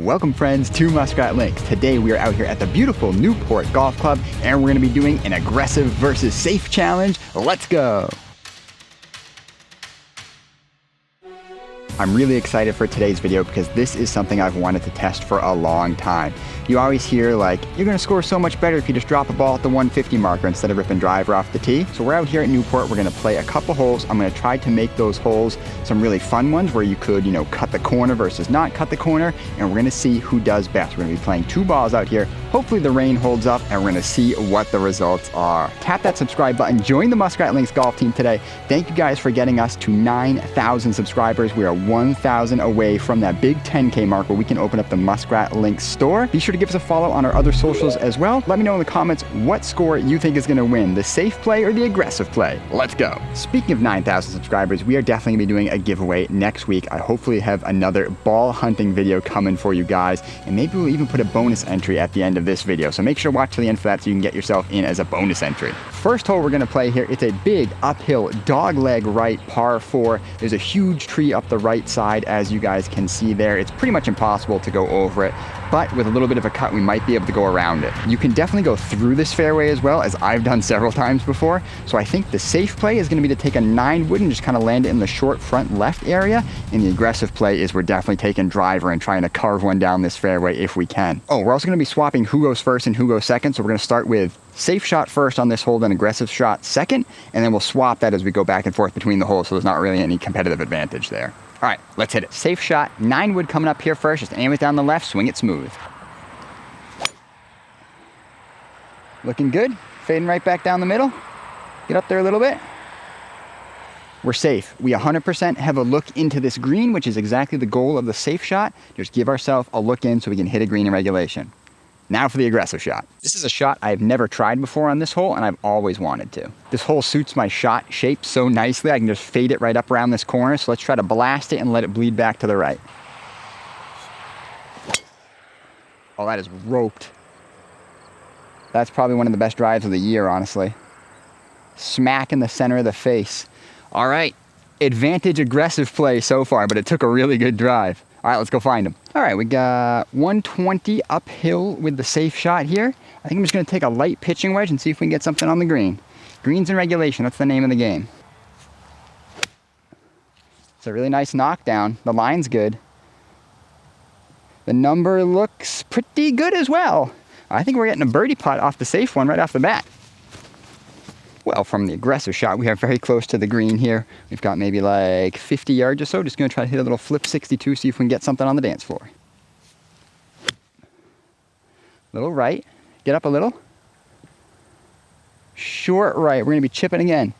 Welcome friends to Muskrat Links. Today we are out here at the beautiful Newport Golf Club and we're going to be doing an aggressive versus safe challenge. Let's go! I'm really excited for today's video because this is something I've wanted to test for a long time. You always hear like, you're going to score so much better if you just drop a ball at the 150 marker instead of ripping driver off the tee. So we're out here at Newport, we're going to play a couple holes. I'm going to try to make those holes some really fun ones where you could, cut the corner versus not cut the corner, and we're going to see who does best. We're going to be playing two balls out here. Hopefully the rain holds up and we're going to see what the results are. Tap that subscribe button, join the Muskrat Links golf team today. Thank you guys for getting us to 9,000 subscribers. We are 1,000 away from that big 10K mark where we can open up the Muskrat Links store. Be sure to give us a follow on our other socials as well. Let me know in the comments what score you think is going to win, the safe play or the aggressive play. Let's go. Speaking of 9,000 subscribers, we are definitely going to be doing a giveaway next week. I hopefully have another ball hunting video coming for you guys, and maybe we'll even put a bonus entry at the end of this video. So make sure to watch to the end for that so you can get yourself in as a bonus entry. First hole we're going to play here, it's a big uphill dog leg right par 4. There's a huge tree up the right side as you guys can see there. It's pretty much impossible to go over it, but with a little bit of a cut we might be able to go around it. You can definitely go through this fairway as well, as I've done several times before. So I think the safe play is going to be to take a 9-wood and just kind of land it in the short front left area, and the aggressive play is we're definitely taking driver and trying to carve one down this fairway if we can. Oh, we're also going to be swapping who goes first and who goes second, so we're going to start with safe shot first on this hole, then aggressive shot second, and then we'll swap that as we go back and forth between the holes, so there's not really any competitive advantage there. All right, let's hit it. Safe shot, 9-wood coming up here first. Just aim it down the left, swing it smooth. Looking good. Fading right back down the middle. Get up there a little bit. We're safe. We 100% have a look into this green, which is exactly the goal of the safe shot. Just give ourselves a look in so we can hit a green in regulation. Now for the aggressive shot. This is a shot I've never tried before on this hole, and I've always wanted to. This hole suits my shot shape so nicely. I can just fade it right up around this corner. So let's try to blast it and let it bleed back to the right. Oh, that is roped. That's probably one of the best drives of the year, honestly. Smack in the center of the face. All right, advantage aggressive play so far, but it took a really good drive. All right, let's go find him. All right, we got 120 uphill with the safe shot here. I think I'm just gonna take a light pitching wedge and see if we can get something on the green. Greens in regulation, that's the name of the game. It's a really nice knockdown. The line's good. The number looks pretty good as well. I think we're getting a birdie putt off the safe one right off the bat. Well, from the aggressive shot, we are very close to the green here. We've got maybe like 50 yards or so. Just gonna try to hit a little flip 62, see if we can get something on the dance floor. Little right, get up a little. Short right, we're gonna be chipping again.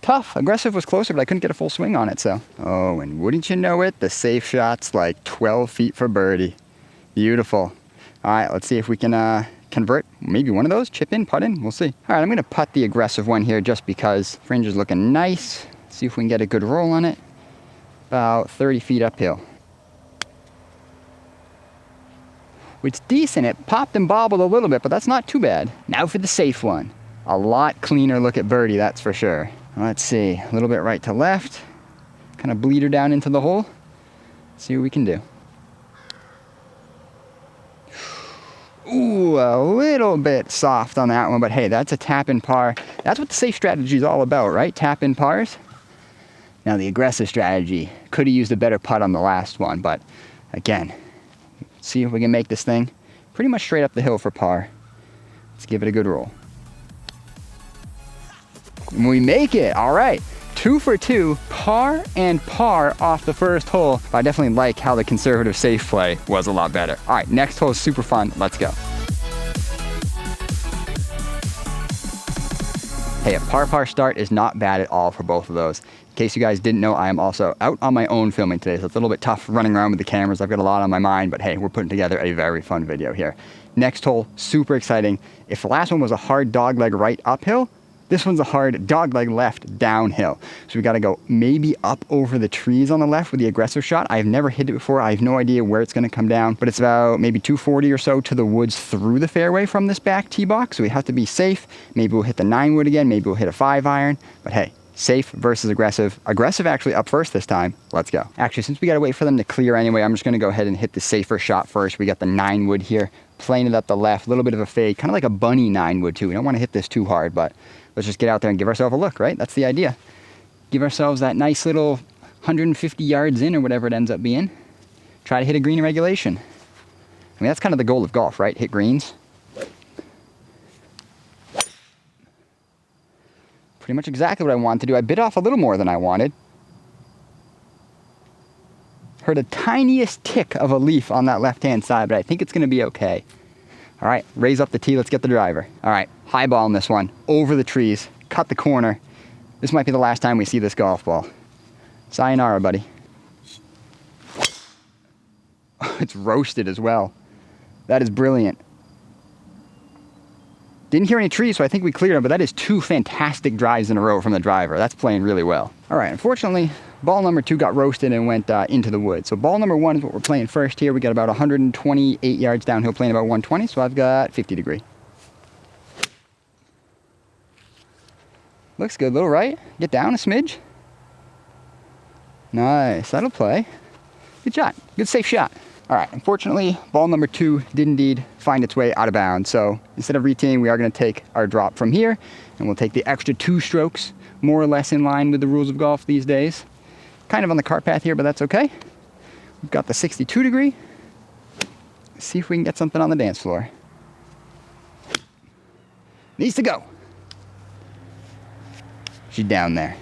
Tough, aggressive was closer, but I couldn't get a full swing on it, so. Oh, and wouldn't you know it, the safe shot's like 12 feet for birdie. Beautiful. All right, let's see if we can convert maybe one of those, chip in, putt in, we'll see. All right, I'm gonna putt the aggressive one here just because fringe is looking nice. See if we can get a good roll on it. About 30 feet uphill. It's decent, it popped and bobbled a little bit, but that's not too bad. Now for the safe one. A lot cleaner look at birdie, that's for sure. Let's see, a little bit right to left. Kind of bleed her down into the hole. See what we can do. Ooh, a little bit soft on that one, but hey, that's a tap-in par. That's what the safe strategy is all about, right? Tap-in pars. Now the aggressive strategy, could have used a better putt on the last one, but again, see if we can make this thing pretty much straight up the hill for par. Let's give it a good roll. And we make it, all right. 2 for 2, par and par off the first hole. I definitely like how the conservative safe play was a lot better. All right, next hole is super fun. Let's go. Hey, a par start is not bad at all for both of those. In case you guys didn't know, I am also out on my own filming today, so it's a little bit tough running around with the cameras. I've got a lot on my mind, but hey, we're putting together a very fun video here. Next hole, super exciting. If the last one was a hard dogleg right uphill, this one's a hard dogleg left downhill. So we gotta go maybe up over the trees on the left with the aggressive shot. I've never hit it before. I have no idea where it's gonna come down, but it's about maybe 240 or so to the woods through the fairway from this back tee box. So we have to be safe. Maybe we'll hit the 9-wood again. Maybe we'll hit a 5-iron, but hey, Safe versus aggressive. Aggressive actually up first this time. Let's go. Actually, since we gotta wait for them to clear anyway, I'm just gonna go ahead and hit the safer shot first. We got the 9 wood here, playing it up the left, a little bit of a fade, kind of like a bunny 9 wood too. We don't wanna hit this too hard, but let's just get out there and give ourselves a look, right? That's the idea. Give ourselves that nice little 150 yards in or whatever it ends up being. Try to hit a green in regulation. I mean, that's kind of the goal of golf, right? Hit greens. Pretty much exactly what I wanted to do. I bit off a little more than I wanted. Heard a tiniest tick of a leaf on that left-hand side, but I think it's going to be okay. All right, raise up the tee. Let's get the driver. All right, high ball in this one. Over the trees. Cut the corner. This might be the last time we see this golf ball. Sayonara, buddy. It's roasted as well. That is brilliant. Didn't hear any trees, so I think we cleared them, but that is 2 fantastic drives in a row from the driver. That's playing really well. All right, unfortunately, ball number 2 got roasted and went into the woods. So ball number 1 is what we're playing first here. We got about 128 yards downhill, playing about 120, so I've got 50 degree. Looks good, little right. Get down a smidge. Nice, that'll play. Good shot, good safe shot. All right, unfortunately, ball number 2 did indeed find its way out of bounds. So instead of reteeing, we are gonna take our drop from here, and we'll take the extra 2 strokes, more or less in line with the rules of golf these days. Kind of on the cart path here, but that's okay. We've got the 62 degree. Let's see if we can get something on the dance floor. Needs to go. She's down there.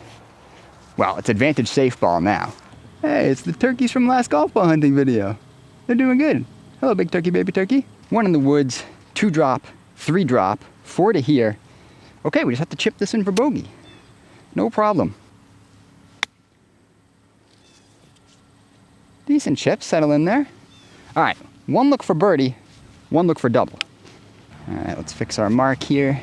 Well, it's advantage safe ball now. Hey, it's the turkeys from last golf ball hunting video. They're doing good. Hello, big turkey, baby turkey. 1 in the woods, 2 drop, 3 drop, 4 to here. Okay, we just have to chip this in for bogey. No problem. Decent chip, settle in there. All right, 1 look for birdie, 1 look for double. All right, let's fix our mark here.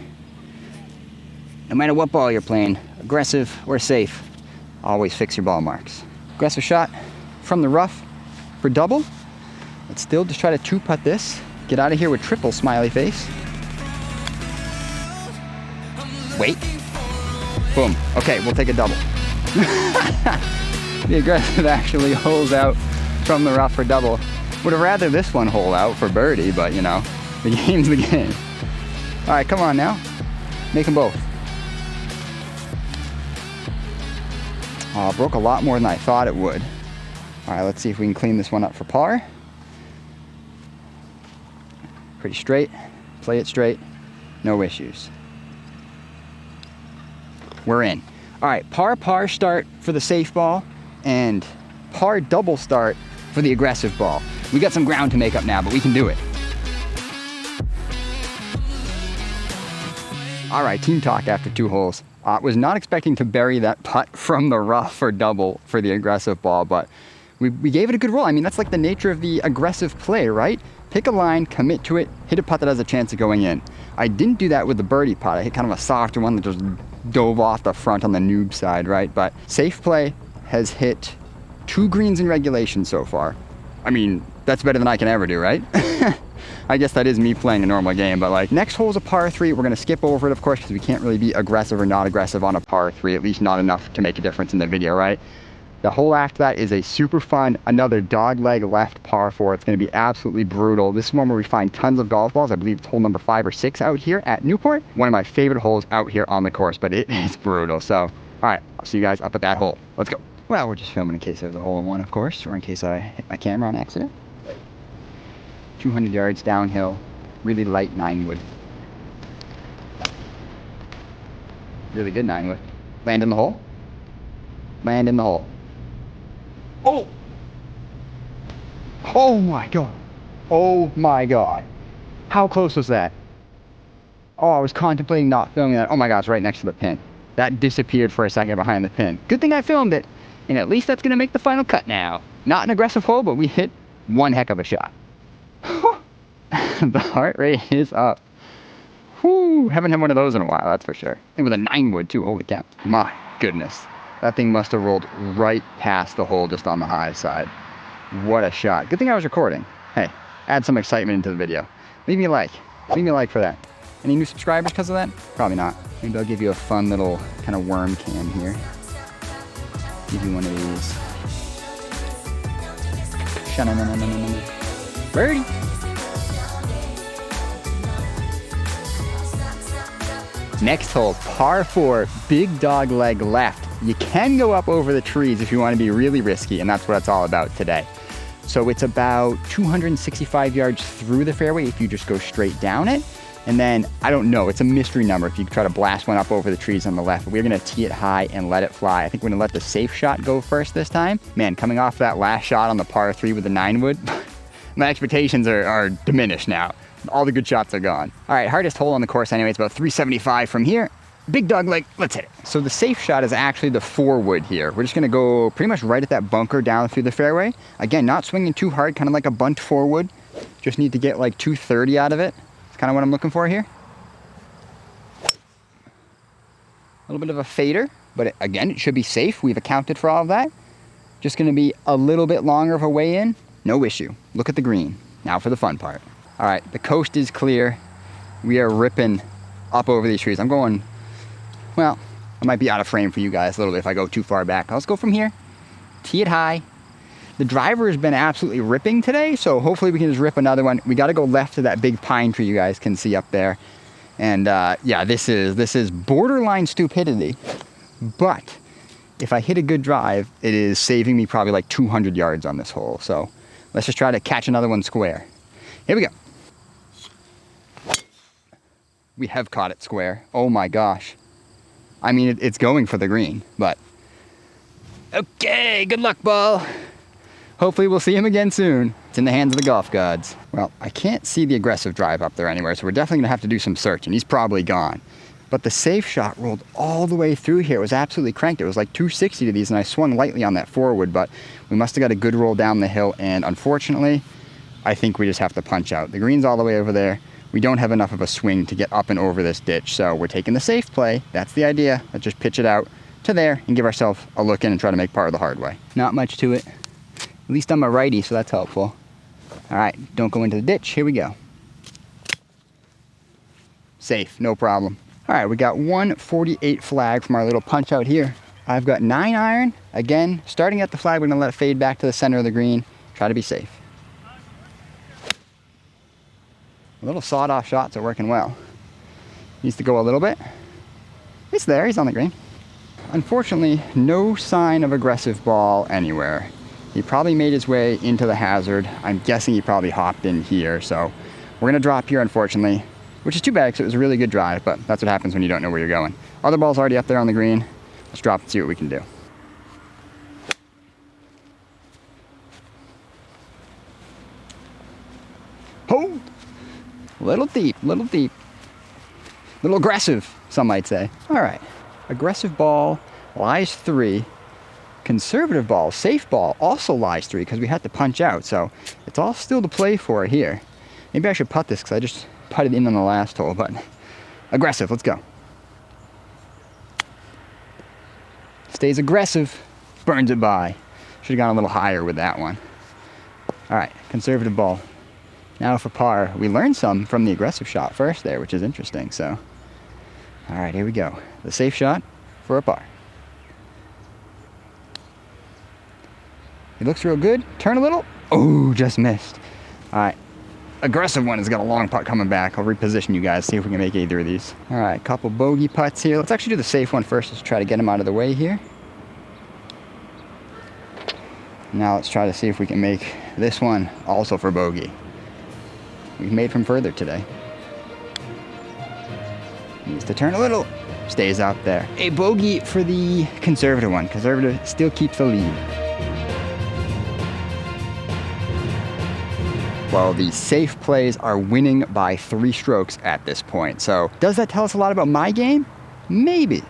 No matter what ball you're playing, aggressive or safe, always fix your ball marks. Aggressive shot from the rough for double. Let's still just try to 2-putt this. Get out of here with triple smiley face. Wait. Boom. Okay, we'll take a double. The aggressive actually holes out from the rough for double. Would have rather this one hole out for birdie, but you know, the game's the game. All right, come on now. Make them both. Oh, broke a lot more than I thought it would. All right, let's see if we can clean this one up for par. Pretty straight, play it straight, no issues. We're in. All right, par start for the safe ball and par double start for the aggressive ball. We got some ground to make up now, but we can do it. All right, team talk after 2 holes. Was not expecting to bury that putt from the rough for double for the aggressive ball, but we gave it a good roll. I mean, that's like the nature of the aggressive play, right? Pick a line, commit to it, hit a putt that has a chance of going in. I didn't do that with the birdie putt. I hit kind of a softer one that just dove off the front on the noob side, right? But safe play has hit 2 greens in regulation so far. I mean, that's better than I can ever do, right? I guess that is me playing a normal game, but like next hole's a par 3. We're gonna skip over it, of course, because we can't really be aggressive or not aggressive on a par 3, at least not enough to make a difference in the video, right? The hole after that is a super fun, another dog leg left par 4. It's gonna be absolutely brutal. This is one where we find tons of golf balls. I believe it's hole number 5 or 6 out here at Newport. One of my favorite holes out here on the course, but it is brutal. So, all right, I'll see you guys up at that hole. Let's go. Well, we're just filming in case there's a hole in one, of course, or in case I hit my camera on accident. 200 yards downhill, really light 9 wood. Really good 9 wood. Land in the hole. Land in the hole. Oh! Oh my God. Oh my God. How close was that? Oh, I was contemplating not filming that. Oh my gosh, right next to the pin. That disappeared for a second behind the pin. Good thing I filmed it, and at least that's gonna make the final cut now. Not an aggressive hole, but we hit one heck of a shot. The heart rate is up. Whew, haven't had one of those in a while, that's for sure. And with a 9 wood too, holy cow. My goodness. That thing must have rolled right past the hole just on the high side. What a shot. Good thing I was recording. Hey, add some excitement into the video. Leave me a like. Leave me a like for that. Any new subscribers because of that? Probably not. Maybe I'll give you a fun little kind of worm cam here. Give you one of these. Birdie. Next hole, par 4, big dog leg left. You can go up over the trees if you want to be really risky, and that's what it's all about today. So it's about 265 yards through the fairway if you just go straight down it. And then, I don't know, it's a mystery number if you try to blast one up over the trees on the left. We're gonna tee it high and let it fly. I think we're gonna let the safe shot go first this time. Man, coming off that last shot on the par 3 with the 9-wood, my expectations are diminished now. All the good shots are gone. All right, hardest hole on the course anyway. It's about 375 from here. Big dog leg, let's hit it. So the safe shot is actually the 4-wood here. We're just gonna go pretty much right at that bunker down through the fairway. Again, not swinging too hard, kind of like a bunt 4-wood. Just need to get like 230 out of it. That's kind of what I'm looking for here. A little bit of a fader, but again, it should be safe. We've accounted for all of that. Just gonna be a little bit longer of a way in. No issue. Look at the green. Now for the fun part. All right, the coast is clear. We are ripping up over these trees. I'm going, well, I might be out of frame for you guys a little bit if I go too far back. Let's go from here, tee it high. The driver has been absolutely ripping today, so hopefully we can just rip another one. We got to go left to that big pine tree you guys can see up there. And yeah, this is borderline stupidity, but if I hit a good drive, it is saving me probably like 200 yards on this hole. So let's just try to catch another one square. Here we go. We have caught it square. Oh my gosh. I mean, it's going for the green, but okay, good luck, ball. Hopefully we'll see him again soon. It's in the hands of the golf gods. Well, I can't see the aggressive drive up there anywhere, so we're definitely gonna have to do some searching. He's probably gone. But the safe shot rolled all the way through here. It was absolutely cranked. It was like 260 to these, and I swung lightly on that 4-wood, but we must have got a good roll down the hill, and unfortunately, I think we just have to punch out. The green's all the way over there. We don't have enough of a swing to get up and over this ditch, so we're taking the safe play. That's the idea. Let's just pitch it out to there and give ourselves a look in and try to make par the hard way. Not much to it. At least I'm a righty, so that's helpful. All right, don't go into the ditch. Here we go. Safe, no problem. All right, we got 148 flag from our little punch out here. I've got 9-iron. Again, starting at the flag, we're gonna let it fade back to the center of the green. Try to be safe. Little sawed-off shots are working well. Needs to go a little bit. It's there, he's on the green. Unfortunately, no sign of aggressive ball anywhere. He probably made his way into the hazard. I'm guessing he probably hopped in here, so we're gonna drop here, unfortunately, which is too bad because it was a really good drive, but that's what happens when you don't know where you're going. Other ball's already up there on the green. Let's drop and see what we can do. Oh! Little deep, little deep. Little aggressive, some might say. All right, aggressive ball lies 3. Conservative ball, safe ball, also lies 3 because we had to punch out. So it's all still to play for here. Maybe I should putt this because I just putted in on the last hole, but aggressive, let's go. Stays aggressive, burns it by. Should have gone a little higher with that one. All right, conservative ball. Now for par. We learned some from the aggressive shot first there, which is interesting, so. All right, here we go. The safe shot for a par. He looks real good. Turn a little. Oh, just missed. All right. Aggressive one has got a long putt coming back. I'll reposition you guys, see if we can make either of these. All right, couple bogey putts here. Let's actually do the safe one first. Let's try to get him out of the way here. Now let's try to see if we can make this one also for bogey. We've made from further today. Needs to turn a little. Stays out there. A bogey for the conservative one. Conservative still keeps the lead. Well, the safe plays are winning by 3 strokes at this point. So does that tell us a lot about my game? Maybe.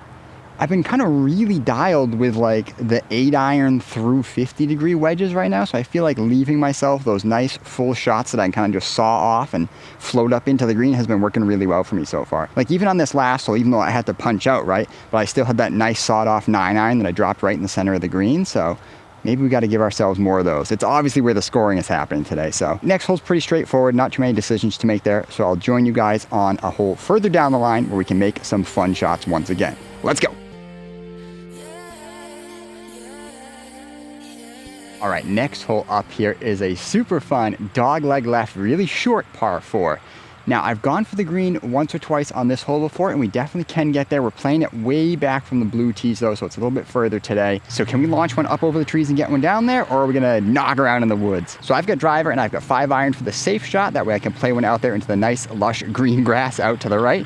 I've been kind of really dialed with like the 8-iron through 50-degree wedges right now. So I feel like leaving myself those nice full shots that I can kind of just saw off and float up into the green has been working really well for me so far. Like even on this last hole, even though I had to punch out, right? But I still had that nice sawed off 9-iron that I dropped right in the center of the green. So Maybe we got to give ourselves more of those. It's obviously where the scoring is happening today. So next hole's pretty straightforward, not too many decisions to make there. So I'll join you guys on a hole further down the line where we can make some fun shots once again. Let's go. All right, next hole up here is a super fun dogleg left, really short par 4. Now, I've gone for the green once or twice on this hole before, and we definitely can get there. We're playing it way back from the blue tees, though, so it's a little bit further today. So can we launch one up over the trees and get one down there, or are we gonna knock around in the woods? So I've got driver, and I've got 5-iron for the safe shot. That way I can play one out there into the nice, lush green grass out to the right.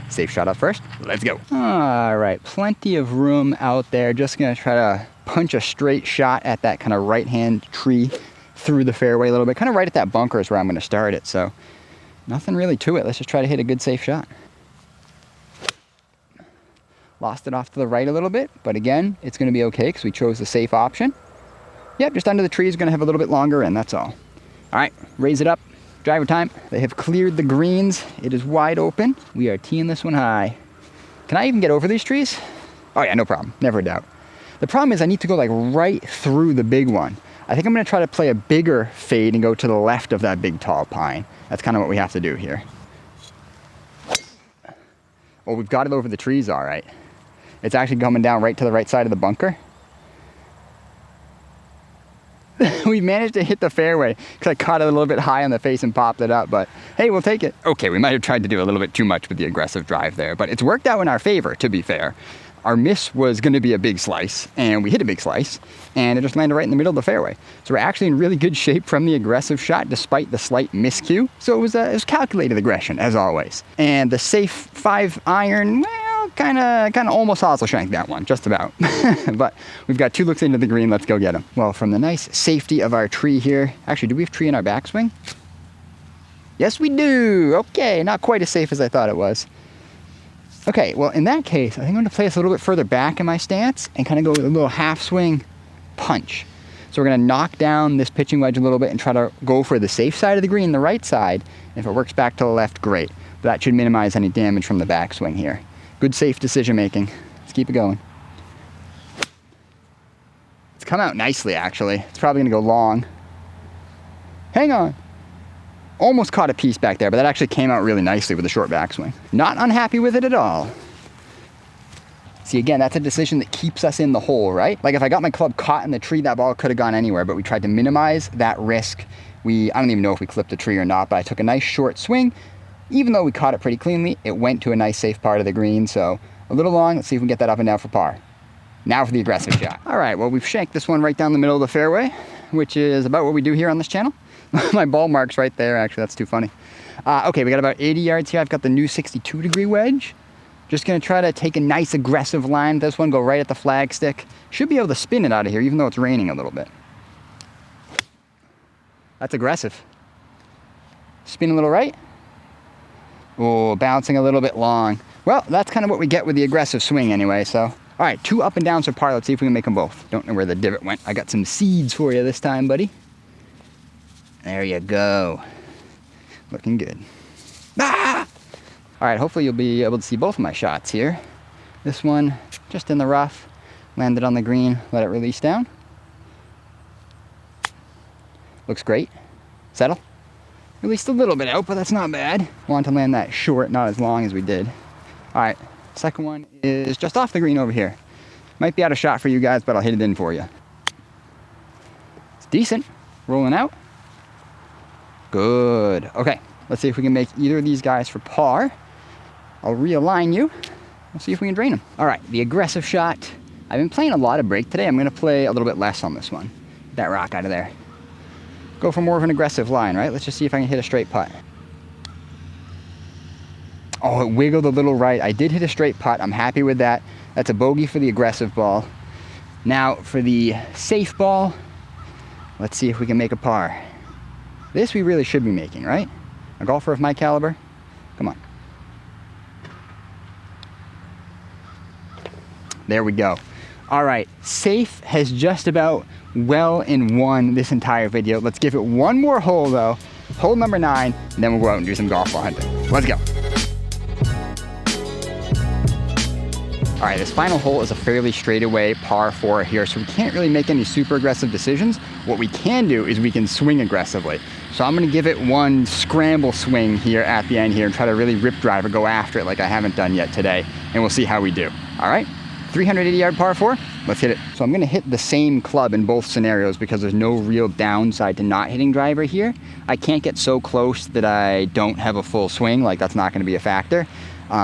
Safe shot up first. Let's go. All right, plenty of room out there. Just gonna try to punch a straight shot at that kind of right-hand tree through the fairway a little bit. Kind of right at that bunker is where I'm gonna start it, so nothing really to it. Let's just try to hit a good safe shot. Lost it off to the right a little bit, but again, it's going to be okay because we chose the safe option. Yep, just under the trees, going to have a little bit longer in, that's all. All right, raise it up. Driver time. They have cleared the greens. It is wide open. We are teeing this one high. Can I even get over these trees? Oh yeah, no problem. Never a doubt. The problem is I need to go like right through the big one. I think I'm going to try to play a bigger fade and go to the left of that big tall pine. That's kind of what we have to do here. Well, we've got it over the trees all right. It's actually coming down right to the right side of the bunker. We managed to hit the fairway because I caught it a little bit high on the face and popped it up, but hey, we'll take it. Okay, we might have tried to do a little bit too much with the aggressive drive there, but it's worked out in our favor, to be fair. Our miss was going to be a big slice, and we hit a big slice, and it just landed right in the middle of the fairway. So we're actually in really good shape from the aggressive shot, despite the slight miscue. So it was calculated aggression, as always. And the safe 5-iron, well, kind of almost also shanked that one, just about. But we've got 2 looks into the green. Let's go get them. Well, from the nice safety of our tree here. Actually, do we have tree in our backswing? Yes, we do. Okay, not quite as safe as I thought it was. Okay, well, in that case, I think I'm going to play this a little bit further back in my stance and kind of go with a little half swing punch. So we're going to knock down this pitching wedge a little bit and try to go for the safe side of the green, the right side. And if it works back to the left, great. But that should minimize any damage from the backswing here. Good, safe decision making. Let's keep it going. It's come out nicely, actually. It's probably going to go long. Hang on. Almost caught a piece back there, but that actually came out really nicely with a short backswing. Not unhappy with it at all. See, again, that's a decision that keeps us in the hole, right? Like if I got my club caught in the tree, that ball could have gone anywhere, but we tried to minimize that risk. I don't even know if we clipped the tree or not, but I took a nice short swing. Even though we caught it pretty cleanly, it went to a nice safe part of the green, so a little long. Let's see if we can get that up and down for par. Now for the aggressive shot. All right, well, we've shanked this one right down the middle of the fairway, which is about what we do here on this channel. My ball mark's right there, actually. That's too funny. Okay, we got about 80 yards here. I've got the new 62-degree wedge. Just going to try to take a nice aggressive line. This one, go right at the flagstick. Should be able to spin it out of here, even though it's raining a little bit. That's aggressive. Spin a little right. Oh, bouncing a little bit long. Well, that's kind of what we get with the aggressive swing anyway, so. All right, 2 up and downs for par. Let's see if we can make them both. Don't know where the divot went. I got some seeds for you this time, buddy. There you go. Looking good. Ah! All right, hopefully you'll be able to see both of my shots here. This one, just in the rough, landed on the green, let it release down. Looks great. Settle. Released a little bit out, but that's not bad. Want to land that short, not as long as we did. All right, second one is just off the green over here. Might be out of shot for you guys, but I'll hit it in for you. It's decent. Rolling out. Good. Okay, let's see if we can make either of these guys for par. I'll realign you. We'll see if we can drain them. All right, the aggressive shot. I've been playing a lot of break today. I'm going to play a little bit less on this one. Get that rock out of there. Go for more of an aggressive line, right? Let's just see if I can hit a straight putt. Oh, it wiggled a little right. I did hit a straight putt. I'm happy with that. That's a bogey for the aggressive ball. Now for the safe ball, let's see if we can make a par. This we really should be making, right? A golfer of my caliber? Come on. There we go. All right, safe has just about well and won this entire video. Let's give it one more hole though. Hole number 9, and then we'll go out and do some golf ball hunting. Let's go. All right, this final hole is a fairly straightaway par 4 here, so we can't really make any super aggressive decisions. What we can do is we can swing aggressively. So I'm gonna give it one scramble swing here at the end here and try to really rip drive or go after it like I haven't done yet today, and we'll see how we do. All right, 380-yard par 4, let's hit it. So I'm gonna hit the same club in both scenarios because there's no real downside to not hitting driver here. I can't get so close that I don't have a full swing, like that's not gonna be a factor.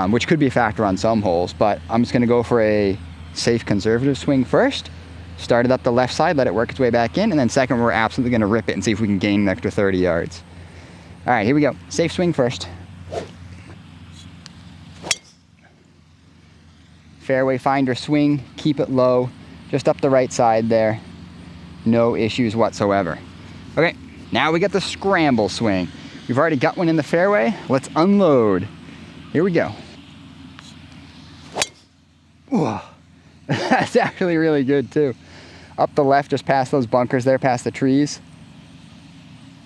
Which could be a factor on some holes, but I'm just gonna go for a safe conservative swing first. Start it up the left side, let it work its way back in, and then second, we're absolutely gonna rip it and see if we can gain an extra 30 yards. All right, here we go. Safe swing first. Fairway finder swing, keep it low, just up the right side there. No issues whatsoever. Okay, now we got the scramble swing. We've already got one in the fairway. Let's unload. Here we go. Whoa. That's actually really good too. Up the left, just past those bunkers there, past the trees.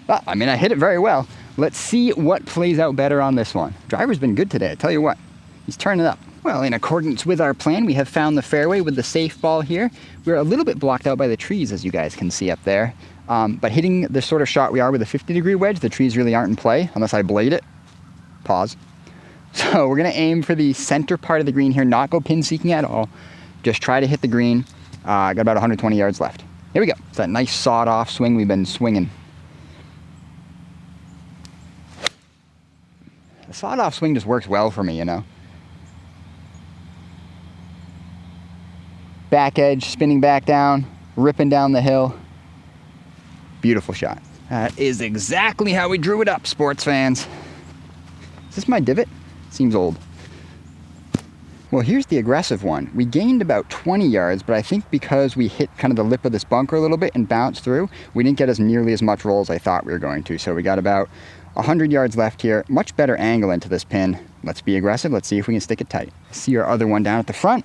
Well, I mean, I hit it very well. Let's see what plays out better on this one. Driver's been good today, I tell you what. He's turning up. Well, in accordance with our plan, we have found the fairway with the safe ball here. We're a little bit blocked out by the trees, as you guys can see up there. But hitting the sort of shot we are with a 50-degree wedge, the trees really aren't in play, unless I blade it. Pause. So we're gonna aim for the center part of the green here, not go pin seeking at all. Just try to hit the green. Got about 120 yards left. Here we go. It's that nice sawed off swing we've been swinging. The sawed off swing just works well for me, you know. Back edge, spinning back down, ripping down the hill. Beautiful shot. That is exactly how we drew it up, sports fans. Is this my divot? Seems old. Well, here's the aggressive one. We gained about 20 yards, but I think because we hit kind of the lip of this bunker a little bit and bounced through, we didn't get as nearly as much roll as I thought we were going to. So we got about 100 yards left here. Much better angle into this pin. Let's be aggressive. Let's see if we can stick it tight. See our other one down at the front.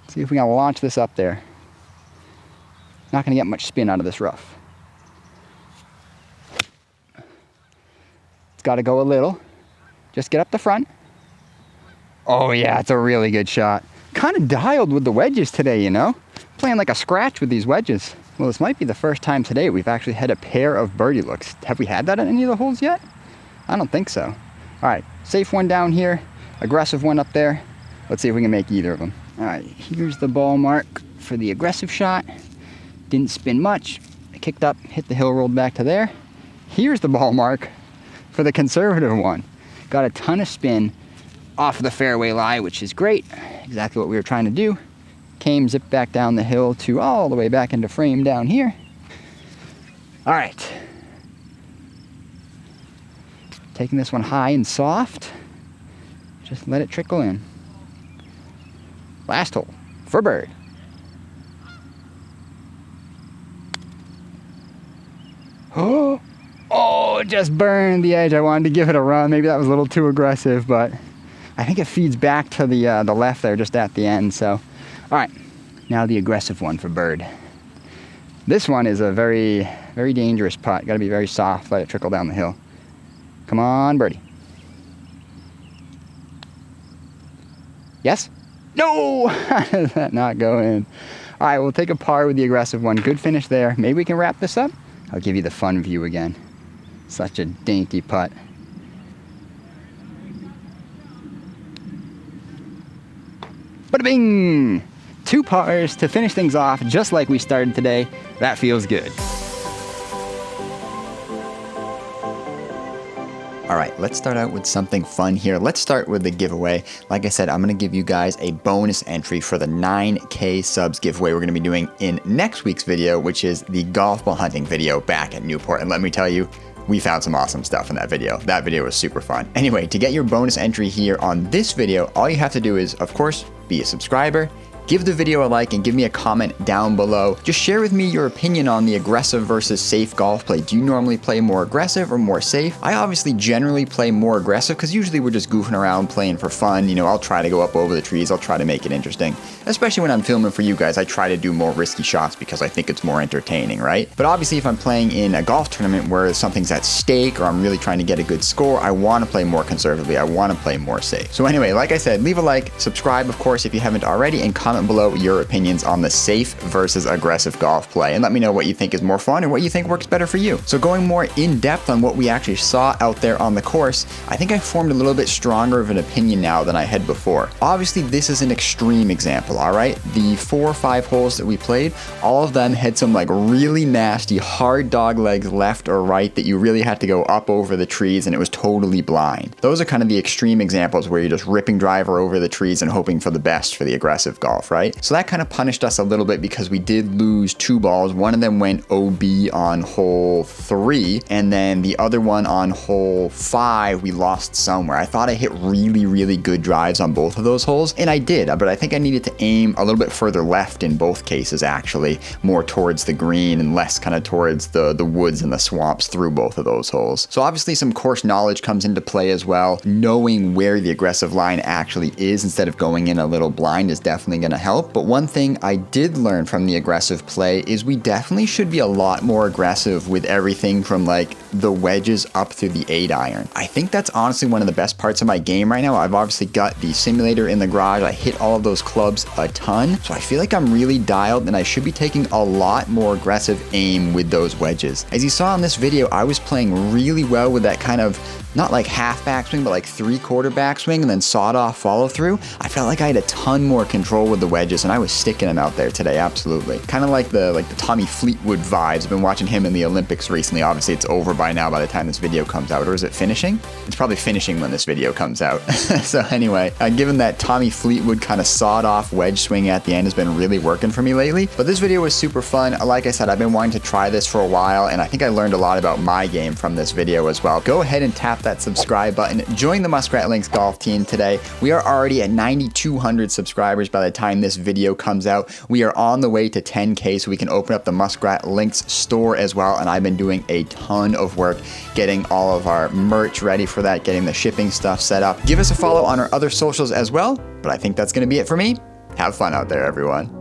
See if we can launch this up there. Not gonna get much spin out of this rough. It's gotta go a little. Just get up the front. Oh yeah, it's a really good shot. Kind of dialed with the wedges today, you know? Playing like a scratch with these wedges. Well, this might be the first time today we've actually had a pair of birdie looks. Have we had that on any of the holes yet? I don't think so. All right, safe one down here, aggressive one up there. Let's see if we can make either of them. All right, here's the ball mark for the aggressive shot. Didn't spin much. I kicked up, hit the hill, rolled back to there. Here's the ball mark for the conservative one. Got a ton of spin off the fairway lie, which is great. Exactly what we were trying to do. Came, zipped back down the hill to all the way back into frame down here. All right. Taking this one high and soft. Just let it trickle in. Last hole for bird. Oh, it just burned the edge. I wanted to give it a run. Maybe that was a little too aggressive, but I think it feeds back to the left there just at the end. So, all right, now the aggressive one for bird. This one is a very, very dangerous putt. Got to be very soft, let it trickle down the hill. Come on, birdie. Yes? No! How does that not go in? All right, we'll take a par with the aggressive one. Good finish there. Maybe we can wrap this up. I'll give you the fun view again. Such a dainty putt. Bada bing! 2 pars to finish things off just like we started today. That feels good. All right, let's start out with something fun here. Let's start with the giveaway. Like I said, I'm gonna give you guys a bonus entry for the 9K subs giveaway we're gonna be doing in next week's video, which is the golf ball hunting video back at Newport. And let me tell you, we found some awesome stuff in that video. That video was super fun. Anyway, to get your bonus entry here on this video, all you have to do is, of course, be a subscriber, give the video a like and give me a comment down below. Just share with me your opinion on the aggressive versus safe golf play. Do you normally play more aggressive or more safe? I obviously generally play more aggressive because usually we're just goofing around playing for fun. You know, I'll try to go up over the trees. I'll try to make it interesting. Especially when I'm filming for you guys, I try to do more risky shots because I think it's more entertaining, right? But obviously if I'm playing in a golf tournament where something's at stake or I'm really trying to get a good score, I want to play more conservatively. I want to play more safe. So anyway, like I said, leave a like, subscribe of course if you haven't already, and comment below your opinions on the safe versus aggressive golf play, and let me know what you think is more fun or what you think works better for you. So going more in depth on what we actually saw out there on the course, I think I formed a little bit stronger of an opinion now than I had before. Obviously this is an extreme example, all right? The 4 or 5 holes that we played, all of them had some like really nasty hard dog legs left or right that you really had to go up over the trees and it was totally blind. Those are kind of the extreme examples where you're just ripping driver over the trees and hoping for the best for the aggressive golf, right? So that kind of punished us a little bit because we did lose 2 balls. One of them went OB on hole 3, and then the other one on hole 5 we lost somewhere. I thought I hit really good drives on both of those holes, and I did, but I think I needed to aim a little bit further left in both cases actually, more towards the green and less kind of towards the woods and the swamps through both of those holes. So obviously some course knowledge comes into play as well. Knowing where the aggressive line actually is instead of going in a little blind is definitely going to help. But one thing I did learn from the aggressive play is we definitely should be a lot more aggressive with everything from like the wedges up through the 8-iron. I think that's honestly one of the best parts of my game right now. I've obviously got the simulator in the garage. I hit all of those clubs a ton, so I feel like I'm really dialed and I should be taking a lot more aggressive aim with those wedges. As you saw in this video, I was playing really well with that kind of not like half backswing, but like 3/4 backswing and then sawed off follow through. I felt like I had a ton more control with the wedges and I was sticking them out there today, absolutely. Kind of like the Tommy Fleetwood vibes. I've been watching him in the Olympics recently. Obviously it's over by now by the time this video comes out, or is it finishing? It's probably finishing when this video comes out. So anyway, given that Tommy Fleetwood kind of sawed off wedge swing at the end has been really working for me lately. But this video was super fun. Like I said, I've been wanting to try this for a while and I think I learned a lot about my game from this video as well. Go ahead and tap that subscribe button. Join the Muskrat Links golf team today. We are already at 9,200 subscribers by the time this video comes out. We are on the way to 10K so we can open up the Muskrat Links store as well, and I've been doing a ton of work getting all of our merch ready for that, getting the shipping stuff set up. Give us a follow on our other socials as well, but I think that's going to be it for me. Have fun out there, everyone.